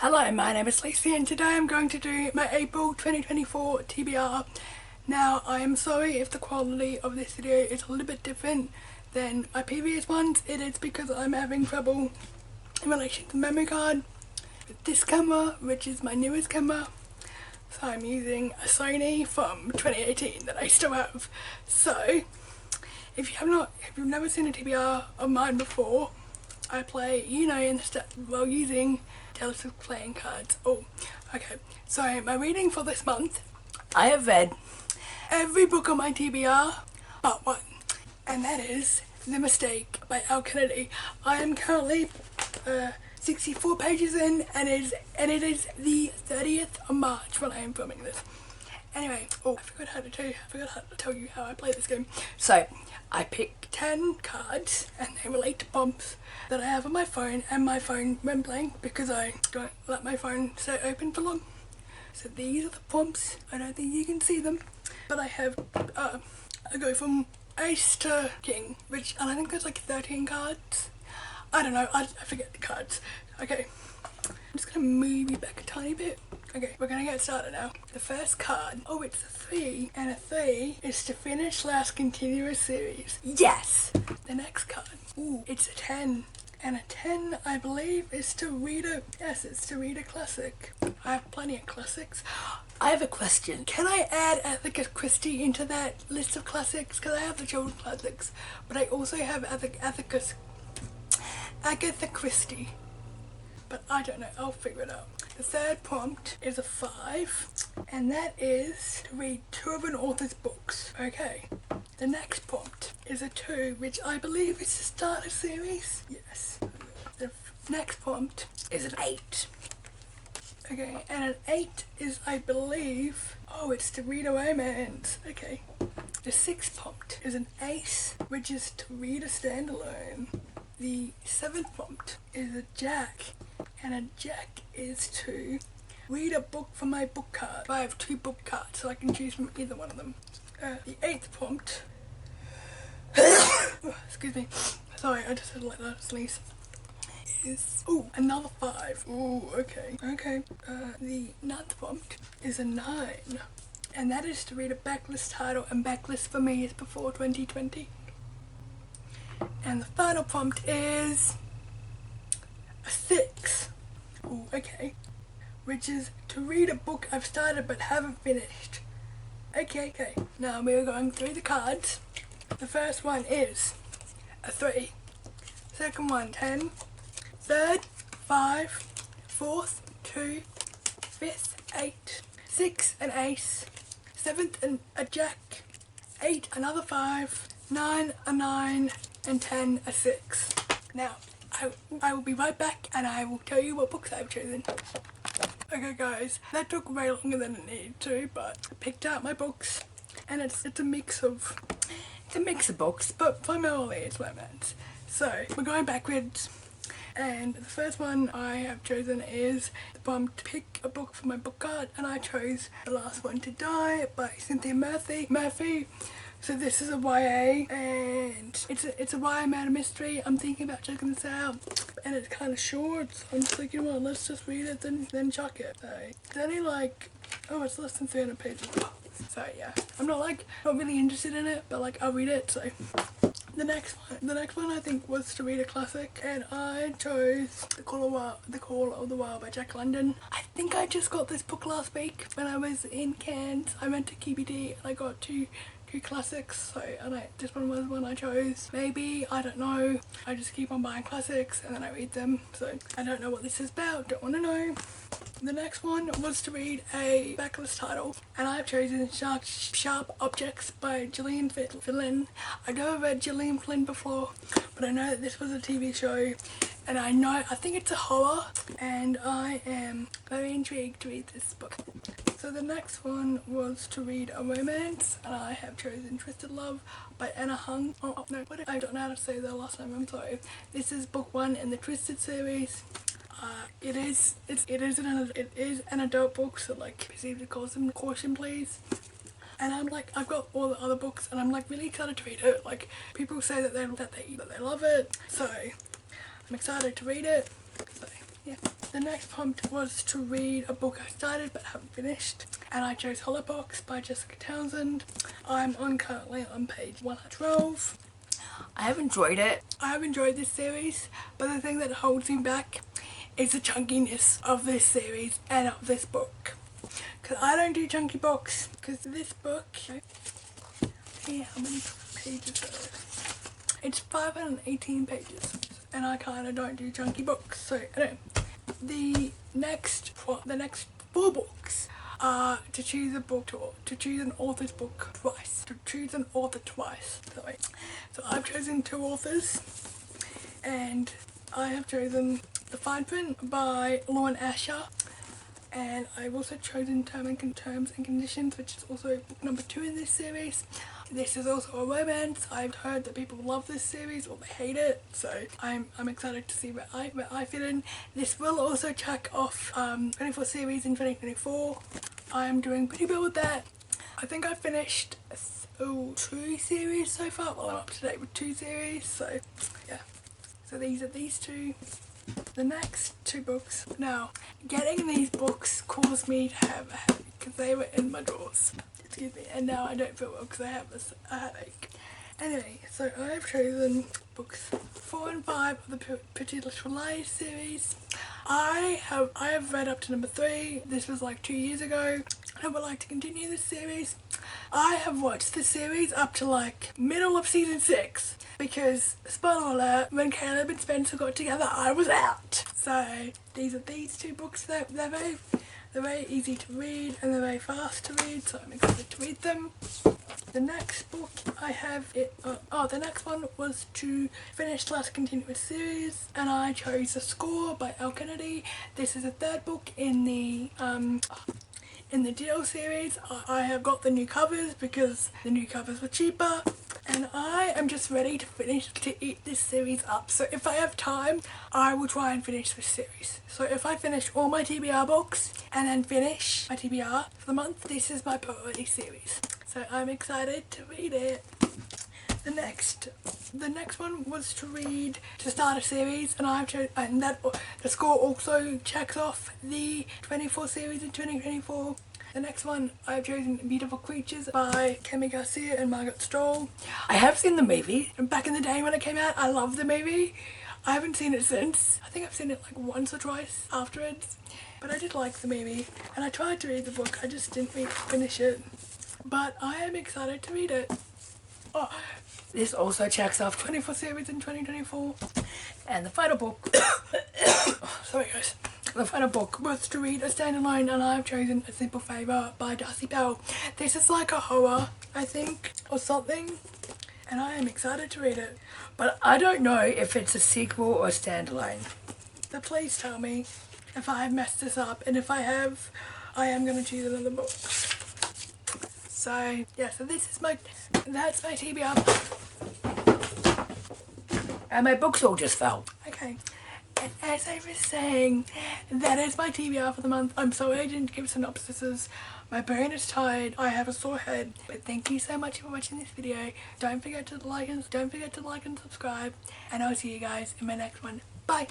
Hello, my name is Lacey and today I'm going to do my April 2024 TBR. Now, I am sorry if the quality of this video is a little bit different than my previous ones. It is because I'm having trouble in relation to the memory card with this camera, which is my newest camera. So I'm using a Sony from 2018 that I still have. So, if you've never seen a TBR of mine before, I play, in the step while using telescope playing cards. Oh, okay. So my reading for this month, I have read every book on my TBR but one, and that is The Mistake by Al Kennedy. I am currently 64 pages in, and it is the 30th of March when I am filming this. Anyway, I forgot how to tell you how I play this game. So, I pick 10 cards and they relate to prompts that I have on my phone, and my phone went blank because I don't let my phone stay open for long. So these are the prompts. I don't think you can see them, but I have, I go from Ace to King, and I think there's like 13 cards. I don't know, I forget the cards. Okay, I'm just gonna move you back a tiny bit. Okay, we're gonna get started now. The first card, it's a 3, and a 3 is to finish last continuous series. Yes! The next card, it's a 10, and a 10, I believe, is to read it's to read a classic. I have plenty of classics. I have a question. Can I add Agatha Christie into that list of classics? Because I have the children's classics, but I also have Agatha Christie. But I don't know, I'll figure it out. The third prompt is a 5, and that is to read 2 of an author's books. Okay. The next prompt is a 2, which I believe is to start a series. Yes. The next prompt is an 8. Okay, and an 8 is, I believe, it's to read a romance. Okay. The 6th prompt is an Ace, which is to read a standalone. The 7th prompt is a Jack, and a Jack is to read a book from my book card. I have 2 book cards, so I can choose from either one of them. The 8th prompt excuse me, sorry, I just had to let that sneeze, is another 5. Okay. The 9th prompt is a 9, and that is to read a backlist title, and backlist for me is before 2020. And the final prompt is a 6. Okay. Which is to read a book I've started but haven't finished. Okay. Now we're going through the cards. The first one is a 3. Second one, 10. Third, 5. Fourth, 2. Fifth, 8. 6th, an Ace. 7th, a Jack. 8, another 5. 9, a 9. And 10, a 6. Now, I will be right back and I will tell you what books I've chosen. Okay guys, that took way longer than it needed to, but I picked out my books, and it's a mix of books, but primarily it's romance. So, we're going backwards, and the first one I have chosen is the prompt to pick a book for my book card, and I chose The Last One to Die by Cynthia Murphy. So this is a YA, and it's a YA murder mystery. I'm thinking about checking this out, and it's kind of short, so I'm just thinking, well, let's just read it, then chuck it. So it's only it's less than 300 pages. So yeah, I'm not really interested in it, but I'll read it. So the next one I think was to read a classic, and I chose The Call of the Wild by Jack London. I think I just got this book last week when I was in Cairns. I went to QBD and I got two classics, this one was one I chose. Maybe, I don't know, I just keep on buying classics and then I read them, so I don't know what this is about, don't want to know. The next one was to read a backlist title, and I've chosen Sharp Objects by Gillian Flynn. I've never read Gillian Flynn before, but I know that this was a TV show, and I think it's a horror, and I am very intrigued to read this book. So the next one was to read a romance, and I have chosen Twisted Love by Anna Hung. I don't know how to say their last name, I'm sorry. This is book 1 in the Twisted series. It is an adult book, so proceed to caution please. And I've got all the other books, and I'm really excited to read it. People say that they love it, so I'm excited to read it. So yeah. The next prompt was to read a book I started but haven't finished, and I chose Hollerbox by Jessica Townsend. I'm currently on page 112. I have enjoyed it. I have enjoyed this series, but the thing that holds me back is the chunkiness of this series and of this book. Because I don't do chunky books, because this book, see how many pages are there? It's 518 pages, and I kind of don't do chunky books, so anyway. The next 4 books are to choose a book to choose an author's book twice. To choose an author twice. Sorry. So I've chosen 2 authors, and I have chosen The Fine Print by Lauren Asher, and I've also chosen Terms and Conditions, which is also book number 2 in this series. This is also a romance. I've heard that people love this series or they hate it, so I'm excited to see where I fit in. This will also check off 24 series in 2024. I'm doing pretty well with that. I think I've finished 2 series so far. Well, I'm up to date with 2 series, so yeah. So these are these 2. The next 2 books. Now, getting these books caused me to have a headache because they were in my drawers. Excuse me, and now I don't feel well because I have a headache. Anyway, so I've chosen books 4 and 5 of the Pretty Little Liars series. I have read up to number 3. This was like 2 years ago. I would like to continue this series. I have watched the series up to like middle of season 6 because, spoiler alert, when Caleb and Spencer got together I was out. So these are these 2 books. They're very easy to read and they're very fast to read, so I'm excited to read them. The next book I have, the next one was to finish the last continuous series, and I chose The Score by Elle Kennedy. This is the 3rd book in the Deal series. I have got the new covers because the new covers were cheaper, and I am just ready to eat this series up. So if I have time, I will try and finish this series. So if I finish all my TBR books and then finish my TBR for the month, this is my priority series. So I'm excited to read it. The next one was to start a series, and I've chosen, The Score also checks off the 24 series in 2024. The next one I've chosen Beautiful Creatures by Kemi Garcia and Margaret Stoll. I have seen the movie, and back in the day when it came out, I loved the movie. I haven't seen it since. I think I've seen it like once or twice afterwards, but I did like the movie, and I tried to read the book, I just didn't finish it. But I am excited to read it. Oh, this also checks off 24 series in 2024. And the final book, sorry guys. The final book was to read a standalone, and I've chosen A Simple Favor by Darcy Bell. This is like a horror, I think, or something, and I am excited to read it. But I don't know if it's a sequel or a standalone. So please tell me if I have messed this up, and if I have, I am going to choose another book. So yeah, so that's my TBR. And my books all just fell. Okay. And as I was saying, that is my TBR for the month. I'm sorry I didn't give synopsises. My brain is tired. I have a sore head. But thank you so much for watching this video. Don't forget to like and subscribe. And I'll see you guys in my next one. Bye.